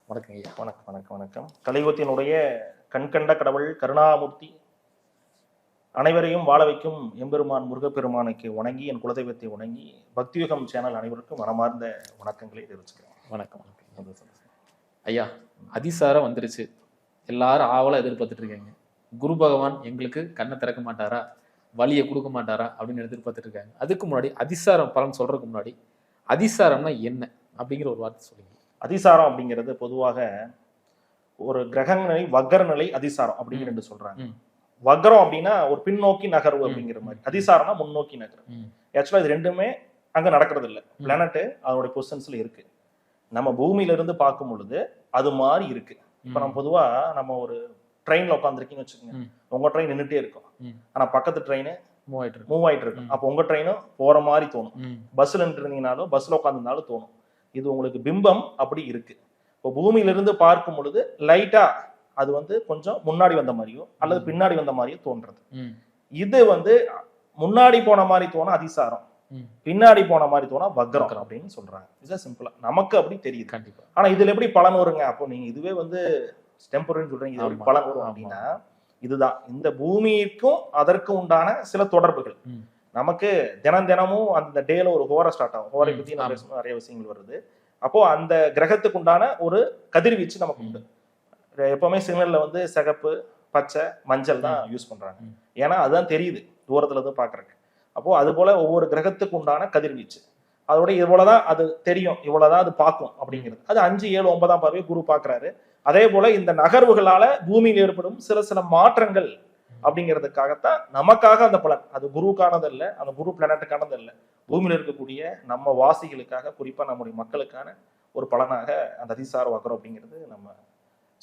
வணக்கம் ஐயா. வணக்கம் வணக்கம் வணக்கம். கலியுகத்தினுடைய கண்கண்ட கடவுள் கருணாமூர்த்தி அனைவரையும் வாழ வைக்கும் எம்பெருமான் முருகப்பெருமானுக்கு வணங்கி என் குலதெய்வத்தை வணங்கி பக்தியுகம் சேனல் அனைவருக்கும் மனமார்ந்த வணக்கங்களை தெரிவிச்சுக்கிறேன். வணக்கம் ஐயா. அதிசாரம் வந்துருச்சு, எல்லாரும் ஆவலா எதிர்பார்த்துட்டு இருக்காங்க. குரு பகவான் எங்களுக்கு கண்ணை திறக்க மாட்டாரா, வலியை கொடுக்க மாட்டாரா அப்படின்னு எதிர்பார்த்துட்டு இருக்காங்க. அதுக்கு முன்னாடி அதிசாரம் பலன் சொல்றதுக்கு முன்னாடி அதிசாரம்னா என்ன அப்படிங்கிற ஒரு வார்த்தை சொல்லுங்க. அதிசாரம் அப்படிங்கிறது பொதுவாக ஒரு கிரக நிலை வக்கர நிலை அதிசாரம் அப்படின்னு சொல்றாங்க. வக்கரம் அப்படின்னா ஒரு பின்னோக்கி நகர்வு அப்படிங்கிற மாதிரி, அதிசாரம்னா முன்னோக்கி நகர்வு. ஆக்சுவலா இது ரெண்டுமே அங்க நடக்கிறது இல்லை. பிளானட் அதனுடைய பொசிஷன்ஸ்ல இருக்கு. நம்ம பூமியில இருந்து பார்க்கும் பொழுது அது மாதிரி இருக்கு. இப்ப நம்ம பொதுவா நம்ம ஒரு ட்ரெயின்ல உட்காந்துருக்கீங்கன்னு வச்சுக்கோங்க. உங்க ட்ரெயின் நின்றுட்டே இருக்கும், ஆனா பக்கத்து ட்ரெயின் மூவ் ஆயிட்டு இருக்கும். அப்போ உங்க ட்ரெயினும் போற மாதிரி தோணும். பஸ்ல நின்று இருந்தீங்கனாலும் பஸ்ல உட்காந்துருந்தாலும் தோணும். இது உங்களுக்கு பிம்பம் அப்படி இருக்கு. இப்போ பூமியில இருந்து பார்க்கும் பொழுது லைட்டா அது கொஞ்சம் முன்னாடி வந்த மாதிரியோ அல்லது பின்னாடி வந்த மாதிரியோ தோன்றது. இது முன்னாடி போன மாதிரி தோண அதிசாரம், பின்னாடி போன மாதிரி தோணா வக்கரம் அப்படின்னு சொல்றாங்க. இதுதான் சிம்பிளா நமக்கு அப்படி தெரியுது. கண்டிப்பா. ஆனா இதுல எப்படி பலன் வருங்க? அப்போ நீங்க இதுவே டெம்பரரின்னு சொல்றீங்க, இது எப்படி பலன் வரும் அப்படின்னா, இதுதான் இந்த பூமிக்கும் அதற்கு உண்டான சில தொடர்புகள். நமக்கு தினமும் அந்த டேல ஒரு ஹோரை ஸ்டார்ட் ஆகும். ஹோரை பத்தி நிறைய விஷயங்கள் வருது. அப்போ அந்த கிரகத்துக்கு உண்டான ஒரு கதிர்வீச்சு நமக்கு உண்டு. எப்பவுமே சிக்னல்ல சிகப்பு, பச்சை, மஞ்சள் தான் யூஸ் பண்றாங்க. ஏன்னா அதுதான் தெரியுது தூரத்துல இருந்து பாக்குறதுக்கு. அப்போ அது போல ஒவ்வொரு கிரகத்துக்கு உண்டான கதிர்வீச்சு அதோட இது போலதான் அது தெரியும், இவ்வளவுதான் அது பார்க்கும் அப்படிங்கிறது. அது 5, 7, 9ஆம் பார்வை குரு பாக்குறாரு. அதே போல இந்த நகர்வுகளால பூமியில் ஏற்படும் சில மாற்றங்கள் அப்படிங்கிறதுக்காகத்தான் நமக்காக அந்த பலன். அது குருவுக்கானது இல்லை, அந்த குரு பிளானட்டுக்கானது இல்லை, பூமியில இருக்கக்கூடிய நம்ம வாசிகளுக்காக, குறிப்பா நம்முடைய மக்களுக்கான ஒரு பலனாக அந்த அதிசார வக்கரம் அப்படிங்கிறது நம்ம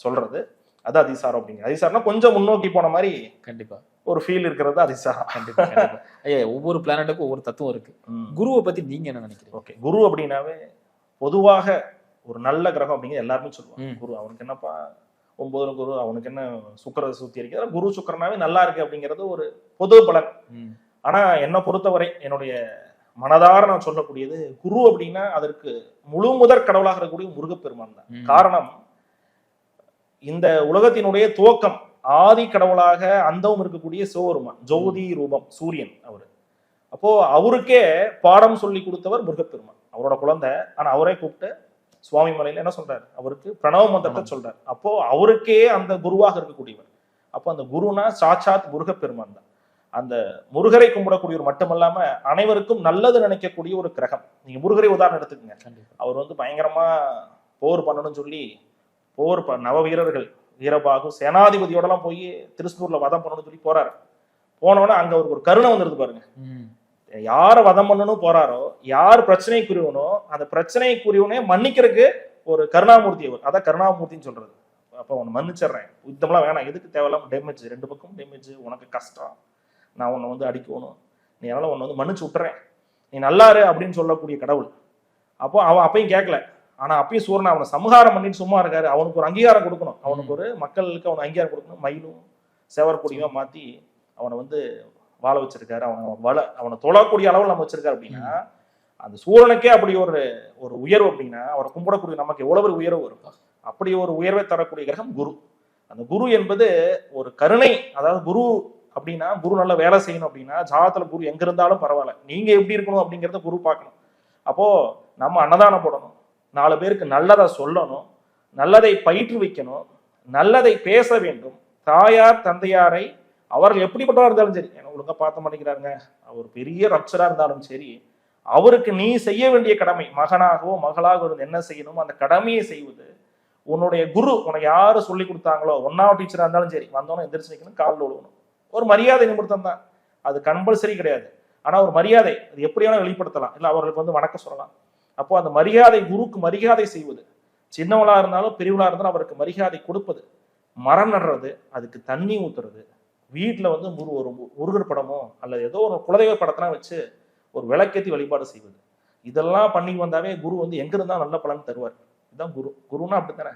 சொல்றது. அது அதிசாரம் அப்படிங்கிறது. அதிசாரம்னா கொஞ்சம் முன்னோக்கி போன மாதிரி கண்டிப்பா ஒரு ஃபீல் இருக்கிறது அதிசாரம். கண்டிப்பா. ஐயா, ஒவ்வொரு பிளானட்டுக்கும் ஒவ்வொரு தத்துவம் இருக்கு. குருவை பத்தி நீங்க என்ன நினைக்கிறீங்க? ஓகே, குரு அப்படின்னாவே பொதுவாக ஒரு நல்ல கிரகம் அப்படிங்கிறது எல்லாருமே சொல்லுவாங்க. குரு அவனுக்கு என்னப்பா 9 குரு, அவனுக்கு என்ன சுக்கிர சுத்தி இருக்கு, குரு சுக்கிரனாவே நல்லா இருக்கு அப்படிங்கிறது ஒரு பொது பலன். ஆனா என்னை பொறுத்தவரை என்னுடைய மனதார நான் சொல்லக்கூடியது, குரு அப்படின்னா அதற்கு முழு முதற் கடவுளாக இருக்கக்கூடிய முருகப்பெருமான் தான். காரணம், இந்த உலகத்தினுடைய துவக்கம் ஆதி கடவுளாக அந்தவும் இருக்கக்கூடிய சிவபெருமான், ஜோதி ரூபம் சூரியன் அவரு. அப்போ அவருக்கே பாடம் சொல்லி கொடுத்தவர் முருகப்பெருமான், அவரோட குழந்தை. ஆனா அவரே கூப்பிட்டு சுவாமி மலையில என்ன சொல்றாரு, அவருக்கு பிரணவ மந்திரத்தை சொல்றாரு. அப்போ அவருக்கே அந்த குருவாக இருக்கக்கூடியவர். அப்போ அந்த குருனா சாட்சாத் முருகப்பெருமான் தான். அந்த முருகரை கும்பிடக்கூடியவர் மட்டுமல்லாம அனைவருக்கும் நல்லது நினைக்கக்கூடிய ஒரு கிரகம். நீங்க முருகரை உதாரணம் எடுத்துக்கங்க. அவர் பயங்கரமா போர் பண்ணணும்னு சொல்லி நவ வீரர்கள் வீரபாகு சேனாதிபதியோட எல்லாம் போய் திருச்செந்தூர்ல வதம் பண்ணணும்னு சொல்லி போறாரு. போனோன்னா அங்க அவருக்கு ஒரு கருணை வந்துருது பாருங்க. யார வதம் பண்ணணும் போறாரோ, யார் பிரச்சனைக்குரியவனோ அந்த பிரச்சனைக்குரியவனே மன்னிக்கிறதுக்கு ஒரு கருணாமூர்த்தி அவர். அதான் கருணாமூர்த்தின்னு சொல்றது. அப்போ உன்னை மன்னிச்சிடுறேன், யுத்தம்லாம் வேணாம், எதுக்கு தேவையில்லாம டேமேஜ், 2 பக்கம் டேமேஜ், உனக்கு கஷ்டம், நான் உன்னை அடிக்கணும், நீ அதனால உன்னை மன்னிச்சு விட்டுறேன், நீ நல்லாரு அப்படின்னு சொல்லக்கூடிய கடவுள். அப்போ அவன் அப்பயும் கேட்கல. ஆனா அப்பயும் சூரன் அவனை சமகாரம் பண்ணிட்டு சும்மா இருக்காரு. அவனுக்கு ஒரு அங்கீகாரம் கொடுக்கணும், அவனுக்கு ஒரு மக்களுக்கு அவனை அங்கீகாரம் கொடுக்கணும். மயிலும் சேவற்கொடியுமா மாத்தி அவனை வாழ வச்சிருக்காரு. அவனை தொழக்கூடிய அளவில் நம்ம வச்சிருக்காரு. அப்படின்னா அந்த சூரனுக்கே அப்படி ஒரு உயர்வு அப்படின்னா அவரை கும்பிடக்கூடிய நமக்கு எவ்வளவு ஒரு உயர்வு வரும். அப்படி ஒரு உயர்வை தரக்கூடிய கிரகம் குரு. அந்த குரு என்பது ஒரு கருணை. அதாவது குரு அப்படின்னா குரு நல்லா வேலை செய்யணும் அப்படின்னா ஜாதகத்துல குரு எங்க இருந்தாலும் பரவாயில்ல, நீங்க எப்படி இருக்கணும் அப்படிங்கிறத குரு பார்க்கணும். அப்போ நம்ம அன்னதானம் போடணும், 4 பேருக்கு நல்லதை சொல்லணும், நல்லதை பயிற்றுவிக்கணும், நல்லதை பேச வேண்டும். தாயார் தந்தையாரை அவர்கள் எப்படிப்பட்டவா இருந்தாலும் சரி, ஒழுங்கா பார்த்த மாட்டேங்கிறாருங்க, அவர் பெரிய ரப்சரா இருந்தாலும் சரி, அவருக்கு நீ செய்ய வேண்டிய கடமை, மகனாகவோ மகளாக இருந்து என்ன செய்யணுமோ அந்த கடமையை செய்வது உன்னுடைய குரு. உனக்கு யாரு சொல்லி கொடுத்தாங்களோ, 1ஆவது டீச்சரா இருந்தாலும் சரி, வந்தோன்னு எந்திரிச்சு நிற்கணும், காலில் விழுவணும். ஒரு மரியாதை நிமித்தம் தான், அது கம்பல்சரி கிடையாது. ஆனா ஒரு மரியாதை அது எப்படியான வெளிப்படுத்தலாம், இல்லை அவர்களுக்கு வணக்கம் சொல்லலாம். அப்போ அந்த மரியாதை, குருக்கு மரியாதை செய்வது, சின்னவளா இருந்தாலும் பெரியவளா இருந்தாலும் அவருக்கு மரியாதை கொடுப்பது, மரம் நடுறது, அதுக்கு தண்ணி ஊத்துறது, வீட்டுல ஒரு முருகர் படமோ அல்லது ஏதோ ஒரு குலதெய்வ படத்தெல்லாம் வச்சு ஒரு விளக்கேத்தி வழிபாடு செய்வது, இதெல்லாம் பண்ணி வந்தாவே குரு எங்க இருந்தா நல்ல பலன் தருவார். இதுதான் குரு. குருன்னா அப்படித்தானே.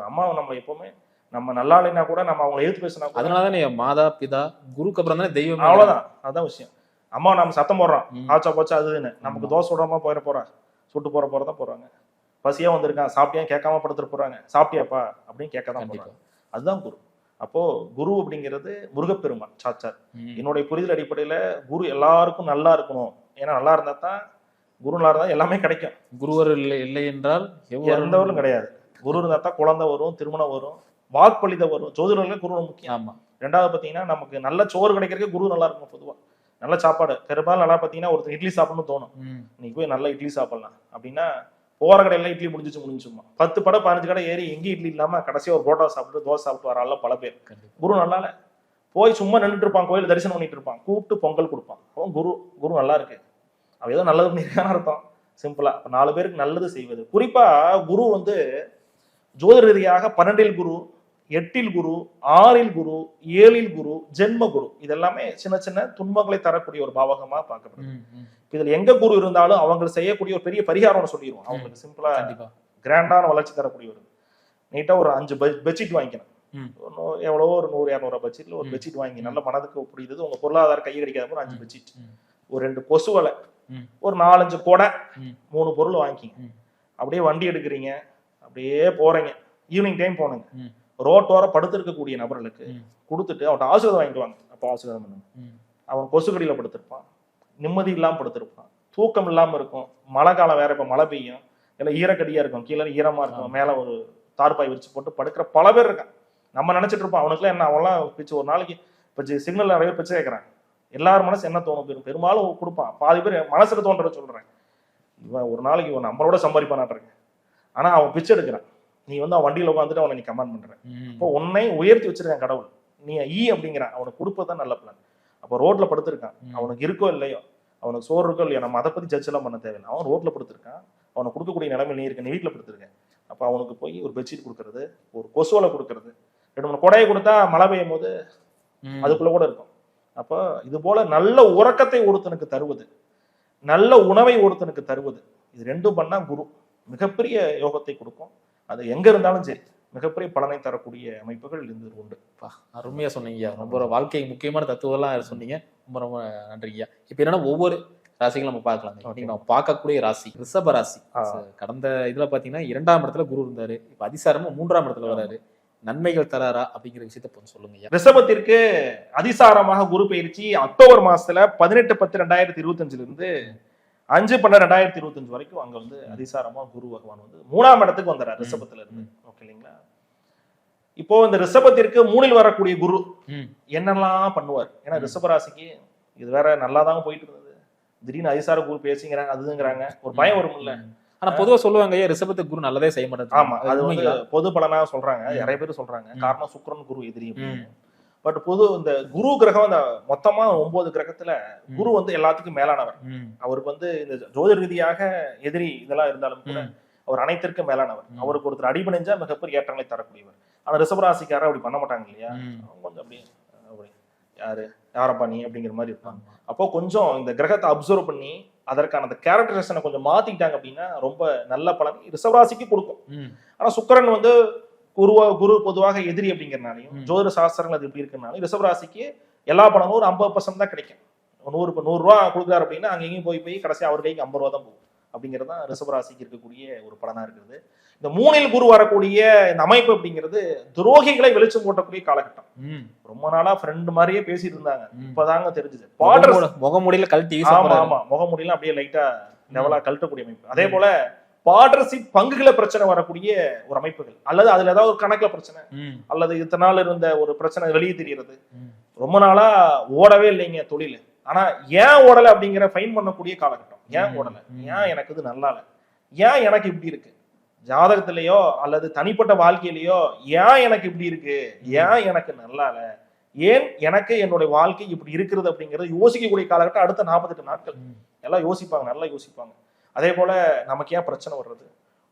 அம்மா நம்ம எப்பவுமே நம்ம நல்லா இல்லைன்னா கூட நம்ம அவங்களை எழுத்து பேசினா, அதனாலதான் மாதா பிதா குருக்கு அப்புறம் தானே தெய்வம். அவ்வளவுதான், அதான் விஷயம். அம்மா நம்ம சத்தம் போடுறோம், ஆச்சா போச்சா அதுன்னு, நமக்கு தோசை விடாம போறா, சுட்டு போறதான் போறாங்க. பசியா வந்திருக்கான், சாப்பிட்டியா கேட்காம படுத்துட்டு போறாங்க, சாப்பிட்டியாப்பா அப்படின்னு கேட்க தான் கண்டிப்பா. போறாங்க. அதுதான் குரு. அப்போ குரு அப்படிங்கிறது முருகப்பெருமான் சாச்சார். என்னுடைய புரிதல் அடிப்படையில குரு எல்லாருக்கும் நல்லா இருக்கணும். ஏன்னா நல்லா இருந்தா தான், குரு நல்லா இருந்தா எல்லாமே கிடைக்கும். குருவர் இல்லை என்றால் எந்தவரும் கிடையாது. குரு இருந்தா தான் குழந்தை வரும், திருமணம் வரும், வாக்குப்பளித வரும். ஜோதிடர்கள் குரு முக்கியம். ஆமா. ரெண்டாவது பாத்தீங்கன்னா நமக்கு நல்ல சோறு கிடைக்கிறதுக்கு குரு நல்லா இருக்கும். பொதுவா நல்ல சாப்பாடு பெரும்பாலும் நல்லா பாத்தீங்கன்னா ஒருத்தர் இட்லி சாப்பிடணும்னு தோணும். இன்னைக்கு போய் நல்ல இட்லி சாப்பிடலாம் அப்படின்னா, போற கடையில இட்லி முடிஞ்சுமா 10 கடை 15 கடை ஏறி எங்கேயும் இட்லி இல்லாம கடைசியா ஒரு புரோட்டா சாப்பிட்டு தோசை சாப்பிட்டு வரால பல பேர். குரு நல்லா இல்ல, போய் சும்மா நின்றுட்டு இருப்பான், கோயில் தரிசனம் பண்ணிட்டு இருப்பான், கூப்பிட்டு பொங்கல் கொடுப்பான். அவன் குரு நல்லா இருக்கு, அவ ஏதோ நல்லது பண்ணிருக்கான்னு அர்த்தம். சிம்பிளா 4 பேருக்கு நல்லது செய்வது. குறிப்பா குரு வந்து ஜோதிட ரீதியாக 12 குரு, 8 குரு, 6 குரு, 7 குரு, ஜென்ம குரு, இதெல்லாமே சின்ன சின்ன துன்பங்களை தரக்கூடிய ஒரு பாவகமா பார்க்கப்படுது. இதுல எங்க குரு இருந்தாலும் அவங்க செய்யக்கூடிய ஒரு பெரிய பரிகாரம் சொல்லிடுவோம். அவங்களுக்கு சிம்பிளா கிராண்டான வளர்ச்சி தரக்கூடிய ஒரு நீட்டா ஒரு 5 பெட்ஷீட் வாங்கிக்கணும். எவ்வளவோ ஒரு 100-200 பெட்ஷீட்ல ஒரு பெட்ஷீட் வாங்கி நல்ல மனதுக்கு புரியுது, உங்க பொருளாதார கை கிடைக்காத போது 5 பெட்ஷீட், ஒரு 2 கொசு வலை, ஒரு 4-5 கொடை, 3 பொருள் வாங்கிக்கிங்க. அப்படியே வண்டி எடுக்கிறீங்க, அப்படியே போறீங்க, ஈவினிங் டைம் போனீங்க, ரோட்டோர படுத்து இருக்கக்கூடிய நபர்களுக்கு கொடுத்துட்டு அவன் ஆசீர்வாதம் வாங்கிட்டு வாங்க. அப்ப ஆசீர்வாதம் பண்ணுங்க. அவன் கொசுக்கடியில படுத்திருப்பான், நிம்மதி இல்லாம படுத்திருப்பான், தூக்கம் இல்லாம இருக்கும், மழை காலம் வேற, இப்ப மழை பெய்யும், இல்ல ஈரக்கடியா இருக்கும், கீழே ஈரமா இருக்கும், மேல ஒரு தார்பாய் விரிச்சு போட்டு படுக்கிற பல பேர் இருக்கான். நம்ம நினைச்சிட்டு இருப்போம் அவனுக்குலாம் என்ன, அவன்லாம் பிச்சு ஒரு நாளைக்கு இப்ப சிக்னல் நிறைய பிச்சை கேட்கறான். எல்லாரும் மனசு என்ன தோணும், பெரும்பாலும் கொடுப்பான். பாதி பேர் மனசுல தோன்ற சொல்றேன், இவன் ஒரு நாளைக்கு இவன் நம்மளோட சம்பாதிப்பானாட்டிருக்கேன், ஆனா அவன் பிச்சை எடுக்கிறான். நீ வந்து அவன் வண்டியில உட்காந்துட்டு அவனை நீ கமெண்ட் பண்ற. இப்போ உன்னை உயர்த்தி வச்சிருக்கான் கடவுள், நீ அப்படிங்கிறான். அவனுக்கு கொடுப்பதான் நல்ல பிளான். அப்போ ரோட்ல படுத்திருக்கான், அவனுக்கு இருக்கோ இல்லையோ, அவனுக்கு சோறு இருக்கோ இல்லையோ, நம்ம அதை பத்தி ஜட்ஜ் எல்லாம் பண்ண தேவையில்லை. அவன் ரோட்ல படுத்திருக்கான், அவனுக்கு கொடுக்கக்கூடிய நிலைமை நீ இருக்க, நீ வீட்டுல படுத்திருக்கேன். அப்ப அவனுக்கு போய் ஒரு பெட்ஷீட் கொடுக்கறது, ஒரு கொசுவலை கொடுக்கறது, 2-3 கொடையை கொடுத்தா மழை பெய்யும் போது அதுக்குள்ள கூட இருக்கும். அப்போ இது போல நல்ல உறக்கத்தை ஒருத்தனுக்கு தருவது, நல்ல உணவை ஒருத்தனுக்கு தருவது, இது ரெண்டும் பண்ணா குரு மிகப்பெரிய யோகத்தை கொடுக்கும். அது எங்க இருந்தாலும் சரி மிகப்பெரிய பலனை தரக்கூடிய அமைப்புகள் இருந்து உண்டு. அருமையா சொன்னீங்க. ரொம்ப வாழ்க்கை முக்கியமான தத்துவம்லாம் சொன்னீங்க. ரொம்ப ரொம்ப நன்றிங்கய்யா. இப்ப என்னன்னா ஒவ்வொரு ராசிகளும் நம்ம பார்க்கலாம். நம்ம பார்க்கக்கூடிய ராசி ரிஷப ராசி. கடந்த இதுல பாத்தீங்கன்னா 2ஆம் இடத்துல குரு இருந்தாரு, இப்ப அதிசாரமா 3ஆம் இடத்துல வராரு. நன்மைகள் தராரா அப்படிங்கிற விஷயத்த கொஞ்சம் சொல்லுங்க. ரிஷபத்திற்கு அதிசாரமாக குரு பயிற்சி அக்டோபர் மாசத்துல 18-10-2025 இருந்து 5-12-2025 வரைக்கும் அங்க வந்து அதிசாரமா குரு பகவான் வந்து 3ஆம் இடத்துக்கு வந்தார் ரிஷபத்துல இருந்து. ஓகே இல்லைங்களா? இப்போ இந்த ரிஷபத்திற்கு 3இல் வரக்கூடிய குரு என்னெல்லாம் பண்ணுவார்? ஏன்னா ரிஷபராசிக்கு இது வேற நல்லாதான் போயிட்டு இருந்தது, திடீர்னு அதிசார குரு பேசிங்கிறாங்க அதுங்கிறாங்க, ஒரு பயம் வரும் இல்ல. ஆனா பொதுவா சொல்லுவாங்க ரிஷபத்துக்கு குரு நல்லதே செய்ய மாட்டாங்க. ஆமா, அது வந்து பொது பலனா சொல்றாங்க, நிறைய பேர் சொல்றாங்க. காரணம் சுக்கிரன் குரு எதிரி. பட் இந்த குரு கிரகம் அந்த மொத்தமா 9 கிரகத்துல குரு வந்து எல்லாத்துக்கும் மேலானவர். அவருக்கு வந்து இந்த ஜோதிட ரீதியாக எதிரி இதெல்லாம் இருந்தாலும் கூட அவர் அனைத்திற்கும் மேலானவர். அவருக்கு ஒருத்தர் அடிபணிஞ்சா மிகப்பெரிய ஏற்றங்களை தரக்கூடியவர். ஆனா ரிஷபராசிக்காரர் அப்படி பண்ண மாட்டாங்க இல்லையா? கொஞ்சம் அப்படியே யாரப்பா நீ அப்படிங்கிற மாதிரி இருப்பாங்க. அப்போ கொஞ்சம் இந்த கிரகத்தை அப்சர்வ் பண்ணி அதற்கான அந்த கேரக்டரைசேஷனை கொஞ்சம் மாத்திக்கிட்டாங்க அப்படின்னா ரொம்ப நல்ல பலன் ரிஷபராசிக்கு கொடுக்கும். ஆனா சுக்கிரன் வந்து குரு பொதுவாக எதிரி அப்படிங்கிறனாலையும் ஜோதிட சாஸ்திரங்கள் அது எப்படி இருக்குனாலும் ரிஷபராசிக்கு எல்லா பணமும் ஒரு 50% தான் கிடைக்கும். 100 ரூபா கொடுக்குறாரு அப்படின்னா அங்கேயும் போய் கடைசி அவர் கைக்கு 50 ரூபா தான் போகும். அப்படிங்கிறது தான் ரிஷபராசிக்கு இருக்கக்கூடிய ஒரு பலனா இருக்குது. இந்த 3இல் குரு வரக்கூடிய இந்த அமைப்பு அப்படிங்கிறது துரோகிகளை வெளிச்சம் போட்டக்கூடிய காலகட்டம். ரொம்ப நாளா ஃப்ரெண்ட் மாதிரியே பேசிட்டு இருந்தாங்க, இப்பதாங்க தெரிஞ்சது. முகமுடியில கழட்டி, ஆமா முகமுடியெல்லாம் அப்படியே லைட்டா லெவலா கழட்டக்கூடிய அமைப்பு. அதே போல பார்ட்னர்ஷிப் பங்குகளை பிரச்சனை வரக்கூடிய ஒரு அமைப்புகள், அல்லது அதுல ஏதாவது ஒரு கணக்குல பிரச்சனை, அல்லது இத்தனை நாள் இருந்த ஒரு பிரச்சனை வெளியே தெரியறது, ரொம்ப நாளா ஓடவே இல்லைங்க தொழில், ஆனா ஏன் ஓடலை அப்படிங்கிற ஃபைன் பண்ணக்கூடிய காலகட்டம். ஏன் ஓடலை, ஏன் எனக்கு இது நல்லா இல்லை, ஏன் எனக்கு இப்படி இருக்கு ஜாதகத்திலேயோ அல்லது தனிப்பட்ட வாழ்க்கையிலேயோ, ஏன் எனக்கு இப்படி இருக்கு, ஏன் எனக்கு நல்லா இல்லை, ஏன் எனக்கு என்னுடைய வாழ்க்கை இப்படி இருக்கிறது அப்படிங்கறது யோசிக்கக்கூடிய காலகட்டம். அடுத்த 48 நாட்கள் எல்லாம் யோசிப்பாங்க, நல்லா யோசிப்பாங்க. அதே போல நமக்கு ஏன் பிரச்சனை வர்றது,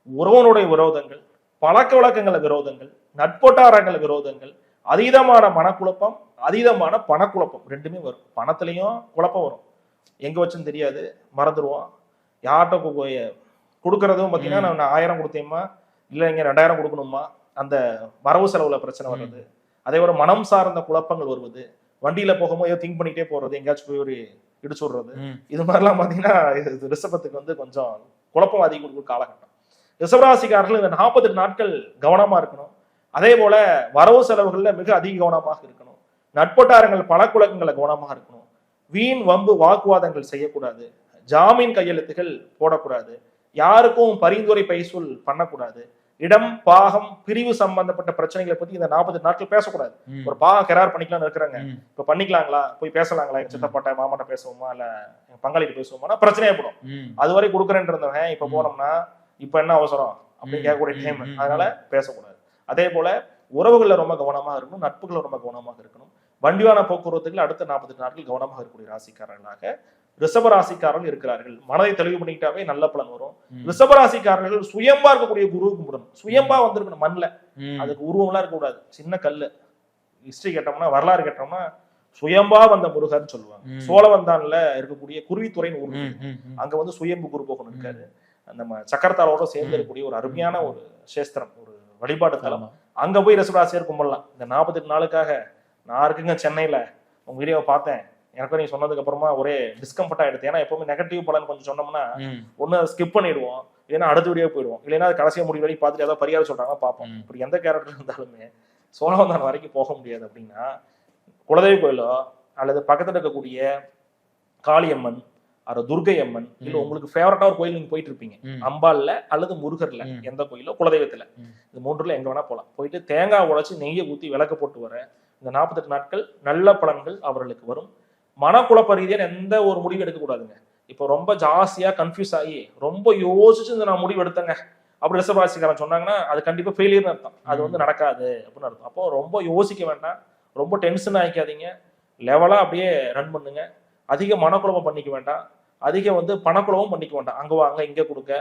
உறவனுடைய விரோதங்கள், பழக்க வழக்கங்கள விரோதங்கள், நட்போட்டாரங்கள விரோதங்கள், அதீதமான மனக்குழப்பம், அதீதமான பணக்குழப்பம், ரெண்டுமே வரும். பணத்திலையும் குழப்பம் வரும், எங்க வச்சுன்னு தெரியாது, மறந்துடுவோம். யார்கிட்ட கொடுக்கறதும் பார்த்தீங்கன்னா நான் 1000 கொடுத்தேம்மா, இல்லை இங்க 2000 கொடுக்கணுமா, அந்த வரவு செலவுல பிரச்சனை வர்றது. அதே போல மனம் சார்ந்த குழப்பங்கள் வருவது, வண்டியில போகும்போது திங்க் பண்ணிட்டே போறது, எங்கேயாச்சும் போய் ஒரு இடிச்சு விடுறது, இது மாதிரிலாம் பாத்தீங்கன்னா ரிஷபத்துக்கு வந்து கொஞ்சம் குழப்பம் அதிகம் கொடுக்குற காலகட்டம். ரிஷபராசிக்காரர்கள் இந்த 48 நாட்கள் கவனமா இருக்கணும். அதே போல வரவு செலவுகள்ல மிக அதிக கவனமாக இருக்கணும். நட்பட்டாரங்கள் பழக்குழக்கங்களை கவனமாக இருக்கணும். வீண் வம்பு வாக்குவாதங்கள் செய்யக்கூடாது. ஜாமீன் கையெழுத்துகள் போடக்கூடாது. யாருக்கும் பரிந்துரை பைசூல் பண்ணக்கூடாது. இடம் பாகம் பிரிவு சம்பந்தப்பட்ட பிரச்சனைகளை பத்தி இந்த 48 நாட்கள் பேசக்கூடாது. ஒரு பாகம் கரார் பண்ணிக்கலாம்னு இருக்கிறாங்க, இப்ப பண்ணிக்கலாங்களா, போய் பேசலாங்களா, எங்க சித்தப்பாட்ட மாமாட்ட பேசுவோமா இல்ல எங்க பங்காளிட்டு பேசுவோமா, பிரச்சனை ஏற்படும். அதுவரை கொடுக்குறேன்னு இருந்தவன் இப்ப போனோம்னா இப்ப என்ன அவசரம் அப்படின்னு கேட்கக்கூடிய டைம். அதனால பேசக்கூடாது. அதே போல உறவுகள்ல ரொம்ப கவனமாக இருக்கணும். நட்புகள் ரொம்ப கவனமாக இருக்கணும். வண்டிவான போக்குவரத்துகள் அடுத்த 48 நாட்கள் கவனமாக இருக்கக்கூடிய ராசிக்காரர்களாக ரிஷப ராசிக்காரர்கள் இருக்கிறார்கள். மனதை தெளிவு பண்ணிக்கிட்டாவே நல்ல பலன் வரும். ரிஷப ராசிக்காரர்கள் சுயம்பா இருக்கக்கூடிய குரு கும்பிடணும். சுயம்பா வந்திருக்கணும் மண்ல. அதுக்கு உருவம்லாம் இருக்கக்கூடாது. சின்ன கல்லு. ஹிஸ்டரி கேட்டோம்னா வரலாறு கேட்டோம்னா சுயம்பா வந்த முருகர்னு சொல்லுவாங்க. சோழவந்தான்ல இருக்கக்கூடிய குருவித்துறைன்னு ஊர், அங்க வந்து சுயம்பு குரு போகணும் இருக்காரு. நம்ம சக்கரத்தாளோட சேர்ந்து இருக்கக்கூடிய ஒரு அருமையான ஒரு சேஸ்திரம், ஒரு வழிபாட்டு தலம். அங்க போய் ரிஷபராசியர் கும்பிடலாம். இந்த 48 நாளுக்காக நான் இருக்குங்க சென்னையில உங்க வீடியோவை பார்த்தேன், எனக்கு நீங்க சொன்னதுக்கு அப்புறமா ஒரே டிஸ்கம்ஃபர்ட் ஆயிடுது. ஏன்னா எப்பவுமே நெகட்டிவ் பலன் கொஞ்சம் சொன்னோம்னா ஒண்ணு அதை ஸ்கிப் பண்ணிடுவோம், இல்லைன்னா அடுத்த வீடியோ போயிடுவோம், இல்லைன்னா அது கடைசியா முடிவு வரைக்கும் பார்த்துட்டு ஏதாவது பரிகாரம் சொல்றாங்க பார்ப்போம். இப்படி எந்த கேரக்டர் இருந்தாலுமே சோழவந்தான் வரைக்கும் போக முடியாது. அப்படின்னா குலதெய்வ கோயிலோ அல்லது பக்கத்துல இருக்கக்கூடிய காளியம்மன் அல்லது துர்கை அம்மன், இல்ல உங்களுக்கு ஃபேவரட்டா ஒரு கோயில் நீங்க போயிட்டு இருப்பீங்க, அம்பாள்ல அல்லது முருகர்ல, எந்த கோயிலோ குலதெய்வத்துல, இது மூன்றுல எங்க வேணா போலாம். போயிட்டு தேங்காய் உடைச்சு நெய்யை ஊத்தி விளக்கு போட்டு வர இந்த 48 நாட்கள் நல்ல பலன்கள் அவர்களுக்கு வரும். மனக்குழப்ப ரீதியான எந்த ஒரு முடிவு எடுக்க கூடாதுங்க. இப்போ ரொம்ப ஜாஸ்தியா கன்ஃபியூஸ் ஆகி ரொம்ப யோசிச்சு இந்த நான் முடிவு எடுத்தேங்க அப்படி ரிஷபராசிக்காரன் சொன்னாங்கன்னா அது கண்டிப்பா ஃபெயிலியர்னு அர்த்தம். அது வந்து நடக்காது அப்படின்னு அர்த்தம். அப்போ ரொம்ப யோசிக்க வேண்டாம், ரொம்ப டென்ஷன் ஆகிக்காதீங்க, லெவலா அப்படியே ரன் பண்ணுங்க. அதிக மனக்குழப்பம் பண்ணிக்க வேண்டாம், அதிக வந்து பணக்குழப்பம் பண்ணிக்க வேண்டாம். அங்க வாங்க இங்க கொடுக்க,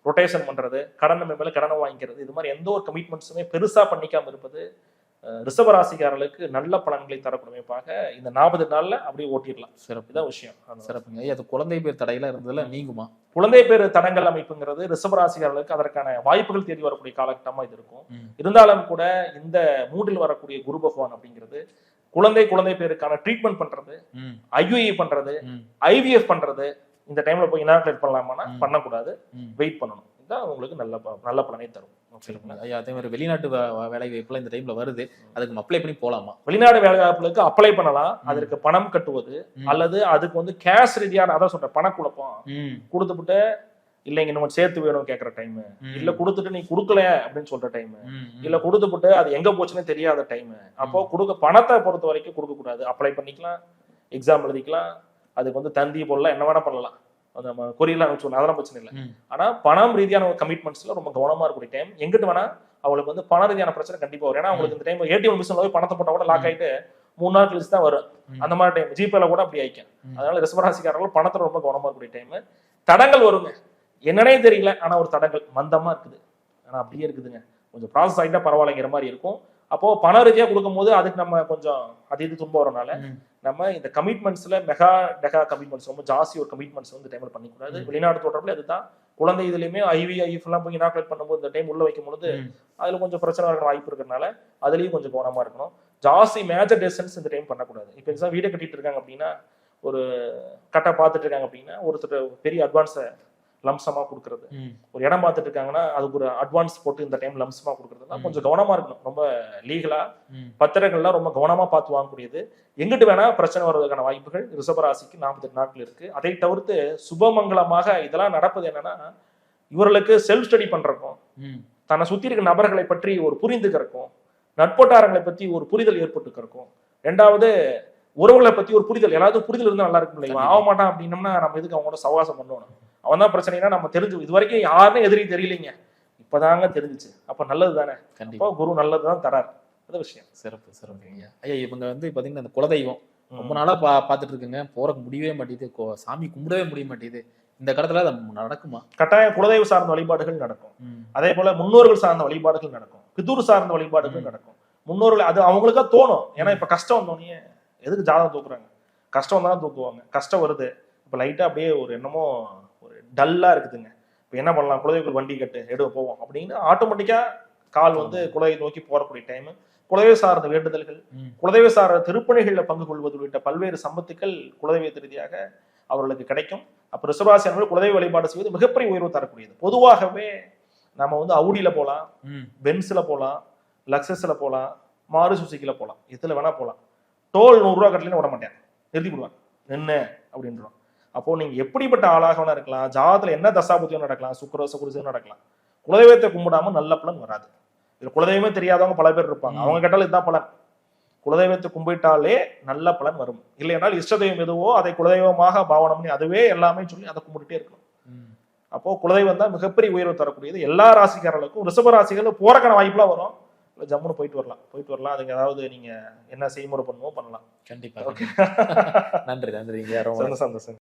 ரொட்டேஷன் பண்றது, கடன் மேல கடனை வாங்கிக்கிறது, இது மாதிரி எந்த ஒரு கமிட்மெண்ட்ஸுமே பெருசா பண்ணிக்காம இருப்பது ரிஷபராசிக்காரர்களுக்கு நல்ல பலன்களை தரக்கூடியமைப்பாக இந்த 40 நாள்ல அப்படியே ஓட்டிடலாம். சிறப்பு தான் விஷயம். சிறப்புங்க. அது குழந்தை பேர் தடையில இருந்ததுல நீங்குமா? குழந்தை பேர் தடங்கள் அமைப்புங்கிறது ரிஷபராசிக்காரர்களுக்கு அதற்கான வாய்ப்புகள் தேடி வரக்கூடிய காலகட்டமா இது இருக்கும். இருந்தாலும் கூட இந்த 3ல் வரக்கூடிய குரு பகவான் அப்படிங்கிறது குழந்தை பேருக்கான ட்ரீட்மெண்ட் பண்றது, IUI பண்றது, IVF பண்றது, இந்த டைம்ல போய் இனாகுலேட் பண்ணலாமான்னா பண்ணக்கூடாது, வெயிட் பண்ணணும். இதுதான் உங்களுக்கு நல்ல பலனை தரும். அதே மாதிரி வெளிநாட்டு வேலை வாய்ப்புல இந்த டைம்ல வருது, அதுக்கு அப்ளை பண்ணி போலாமா? வெளிநாடு வேலை வாய்ப்புகளுக்கு அப்ளை பண்ணலாம். அதற்கு பணம் கட்டுவது அல்லது அதுக்கு வந்து கேஷ் ரீதியான, அதான் சொல்றேன், பணக்குழப்பம் கொடுத்துட்டு இல்லைங்க நம்ம சேர்த்து வேணும் கேட்கற டைம், இல்ல கொடுத்துட்டு நீ கொடுக்கல அப்படின்னு சொல்ற டைம், இல்ல கொடுத்துட்டு அது எங்க போச்சுன்னு தெரியாத டைம். அப்போ பணத்தை பொறுத்த வரைக்கும் கொடுக்க கூடாது. அப்ளை பண்ணிக்கலாம், எக்ஸாம் எழுதிக்கலாம், அதுக்கு வந்து தந்தி போடலாம், என்ன வேணா பண்ணலாம், நம்ம கொரியெல்லாம் அனுப்பிச்சு அதெல்லாம் பிரச்சனை இல்லை. ஆனா பணம் ரீதியான கமிட்மெண்ட்ஸ்ல ரொம்ப கவனமா இருக்கக்கூடிய டைம். எங்கிட்டு வேணா அவங்களுக்கு வந்து பண ரீதியான பிரச்சனை கண்டிப்பா வரும். ஏன்னா அவங்களுக்கு இந்த டைம் ATM மிஷின்ல போய் பணத்தை போட்டா கூட லாக் ஆயிட்டு 3 நாள் கழிச்சு தான் வரும். அந்த மாதிரி டைம் ஜிபேல கூட அப்படி ஆயிக்கும். அதனால ரிஷபராசிக்காரர்கள் பணத்துல ரொம்ப கவனமா இருக்கக்கூடிய டைம். தடங்கள் வருங்க, என்னன்னே தெரியல, ஆனா ஒரு தடங்கள் மந்தமா இருக்குது, ஆனா அப்படியே இருக்குதுங்க, கொஞ்சம் ப்ராசஸ் ஆகிட்டா பரவாயில்லைங்கிற மாதிரி இருக்கும். அப்போ பண ரீதியா கொடுக்கும் போது அதுக்கு நம்ம கொஞ்சம் அது துன்பம் வரனால நம்ம இந்த கமிட்மெண்ட்ஸ்ல மெகா கமிட்மெண்ட்ஸ் ரொம்ப ஜாஸ்தி ஒரு கமிட்மெண்ட்ஸ் வந்து டைம்ல பண்ணிக்கூடாது. வெளிநாடு தொடர்புல அதுதான் குழந்தை இதுலயுமே IVF எல்லாம் போய் இனாகுலேட் பண்ணும்போது இந்த டைம் உள்ள வைக்கும் பொழுது அதுல கொஞ்சம் பிரச்சனை வர வாய்ப்பு இருக்கிறதுனால அதுலயும் கொஞ்சம் கவனமா இருக்கணும். ஜாஸ்தி மேஜர் டெசிஷன்ஸ் இந்த டைம் பண்ணக்கூடாது. இப்போ எக்ஸாம் வீடை கட்டிட்டு இருக்காங்க அப்படின்னா, ஒரு கட்டை பார்த்துட்டு இருக்காங்க அப்படின்னா ஒருத்தர் பெரிய அட்வான்ஸை லம்சமா கொடுக்கறது, ஒரு இடம் பார்த்துட்டு இருக்காங்கன்னா அதுக்கு ஒரு அட்வான்ஸ் போட்டு இந்த டைம் லம்சமா கொடுக்கறதுலாம் கொஞ்சம் கவனமா இருக்கணும். ரொம்ப லீகலா பத்திரங்கள்லாம் ரொம்ப கவனமா பார்த்து வாங்கக்கூடியது. எங்கிட்டு வேணா பிரச்சனை வர்றதுக்கான வாய்ப்புகள் ரிஷபராசிக்கு 48 நாட்கள் இருக்கு. அதை தவிர்த்து சுபமங்கலமாக இதெல்லாம் நடப்பது என்னன்னா, இவர்களுக்கு செல்ஃப் ஸ்டடி பண்றக்கும், தன்னை சுத்தி இருக்க நபர்களை பற்றி ஒரு புரிந்துக்கிறக்கும், நட்போட்டாரங்களை பத்தி ஒரு புரிதல் ஏற்பட்டுக்கிறக்கும், 2வது உறவுகளை பத்தி ஒரு புரிதல், எல்லாரும் புரிதல் இருந்தா நல்லா இருக்கும். இல்லை ஆக மாட்டான் அப்படின்னம்னா நம்ம எதுக்கு அவங்களோட சவாசம் பண்ணணும்? அவன் தான் பிரச்சனைனா நம்ம தெரிஞ்சு இது வரைக்கும் யாருமே எதிரி தெரியலைங்க, இப்பதாங்க தெரிஞ்சிச்சு. அப்ப நல்லது தானே, கண்டிப்பா குரு நல்லதுதான் தரார். அது விஷயம். சிறப்பு சிறப்பு ஐயா. இவங்க வந்து பாத்தீங்கன்னா அந்த குலதெய்வம் ரொம்ப நாளா பாத்துட்டு இருக்குங்க, போறக்கு முடியவே மாட்டேது, சாமி கும்பிடவே முடிய மாட்டேது. இந்த காலத்துல அது நடக்குமா? கட்டாயம் குலதெய்வ சார்ந்த வழிபாடுகள் நடக்கும். அதே போல முன்னோர்கள் சார்ந்த வழிபாடுகள் நடக்கும், பிதுர் சார்ந்த வழிபாடுகள் நடக்கும். முன்னோர்கள் அது அவங்களுக்கா தோணும். ஏன்னா இப்ப கஷ்டம் வந்தோடனே எதுக்கு ஜாதகம் தூக்குறாங்க? கஷ்டம் வந்தாலும் தூக்குவாங்க. கஷ்டம் வருது, இப்ப லைட்டா அப்படியே ஒரு என்னமோ ஒரு டல்லா இருக்குதுங்க, இப்ப என்ன பண்ணலாம், குலதெய்வ வண்டி கட்டு எடுக்க போவோம் அப்படின்னு ஆட்டோமேட்டிக்கா கால் வந்து குலதெய்வ நோக்கி போறக்கூடிய டைம். குலதெய்வ சார்ந்த வேண்டுதல்கள், குலதெய்வ சார்ந்த திருப்பணிகள்ல பங்கு கொள்வது உள்ளிட்ட பல்வேறு சம்பத்துக்கள் குலதெய்வ ரீதியாக அவர்களுக்கு கிடைக்கும். அப்ப ரிஷபராசி குலதெய்வ வழிபாடு செய்வது மிகப்பெரிய உயர்வு தரக்கூடியது. பொதுவாகவே நம்ம வந்து அவுடியில போகலாம், ம். பென்ஸ்ல போகலாம், லக்ஸஸ்ல போகலாம், மாரு சுசுக்கில போகலாம், எதுல வேணா போகலாம். டோல் 100 ரூபா கட்டலன்னு விட மாட்டேன், நிறுத்தி விடுவான் என்ன அப்படின்றோம். அப்போ நீங்க எப்படிப்பட்ட ஆளாக வேணா இருக்கலாம், ஜாதத்துல என்ன தசாபுத்தியம் நடக்கலாம், சுக்கிர குருசம் நடக்கலாம், குலதெய்வத்தை கும்பிடாம நல்ல பலன் வராது. இதுல குலதெய்வமே தெரியாதவங்க பல பேர் இருப்பாங்க, அவங்க கேட்டாலும் இதுதான் பலன். குலதெய்வத்தை கும்பிட்டாலே நல்ல பலன் வரும். இல்லையென்றால் இஷ்ட தெய்வம் எதுவோ அதை குலதெய்வமாக பாவனம் பண்ணி அதுவே எல்லாமே சொல்லி அதை கும்பிட்டுட்டே இருக்கணும். அப்போ குலதெய்வம் தான் மிகப்பெரிய உயர்வு தரக்கூடியது. எல்லா ராசிக்காரர்களுக்கும் ரிஷப ராசிகள் போறக்கான வாய்ப்புலாம் வரும். ஜம்முன்னு போயிட்டு வரலாம். அதுக்கு ஏதாவது நீங்க என்ன செய்முறை பண்ணுமோ பண்ணலாம். கண்டிப்பா. நன்றி. ரொம்ப சந்தோஷம்.